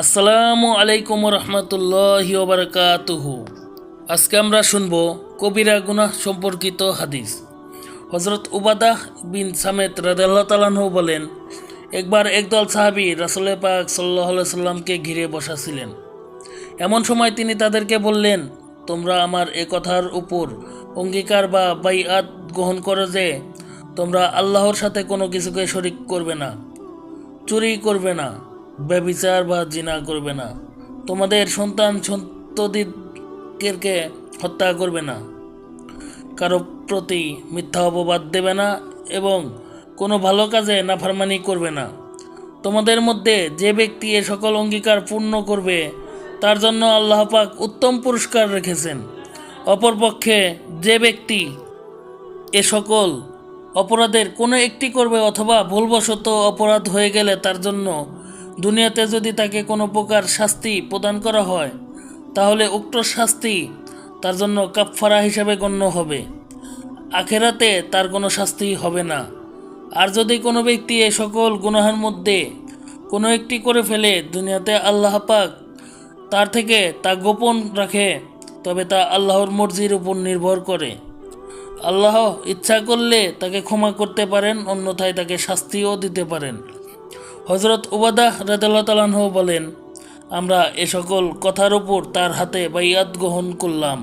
আসসালামু আলাইকুম রহমতুল্লাহি ওবরকাতুহু। আজকে আমরা শুনব কবিরা গুনাহ সম্পর্কিত হাদিস। হজরত উবাদাহ বিন সামেত রাদিয়াল্লাহু তাআলা আনহু বলেন, একবার একদল সাহাবী রাসূল পাক সাল্লাল্লাহু আলাইহি সাল্লামকে ঘিরে বসা ছিলেন। এমন সময় তিনি তাদেরকে বললেন, তোমরা আমার এ কথার উপর অঙ্গীকার বা বাইআত গ্রহণ করো যে তোমরা আল্লাহর সাথে কোনো কিছুকে শরীক করবে না, চুরি করবে না, ব্যভিচার বা জিনা করবে না, তোমাদের সন্তান সন্ততিকে হত্যা করবে না, কারো প্রতি মিথ্যা অপবাদ দেবে না এবং কোনো ভালো কাজে নাফরমানি করবে না। তোমাদের মধ্যে যে ব্যক্তি এ সকল অঙ্গীকার পূর্ণ করবে তার জন্য আল্লাহ পাক উত্তম পুরস্কার রেখেছেন। অপরপক্ষে যে ব্যক্তি এ সকল অপরাধের কোনো একটি করবে অথবা ভুলবশত অপরাধ হয়ে গেলে তার জন্য দুনিয়াতে যদি তাকে কোনো প্রকার শাস্তি প্রদান করা হয় তাহলে উক্ত শাস্তি তার জন্য কাফফারা হিসাবে গণ্য হবে, আখেরাতে তার কোনো শাস্তি হবে না। আর যদি কোনো ব্যক্তি এই সকল গুনাহের মধ্যে কোনো একটি করে ফেলে দুনিয়াতে আল্লাহ পাক তার থেকে তা গোপন রাখে, তবে তা আল্লাহর মর্জির উপর নির্ভর করে। আল্লাহ ইচ্ছা করলে তাকে ক্ষমা করতে পারেন, অন্যথায় তাকে শাস্তিও দিতে পারেন। হজরত উবাদাহ রাদিয়াল্লাহু তাআলা আনহু বলেন, আমরা এ সকল কথার উপর তার হাতে বাইআত গ্রহণ করলাম।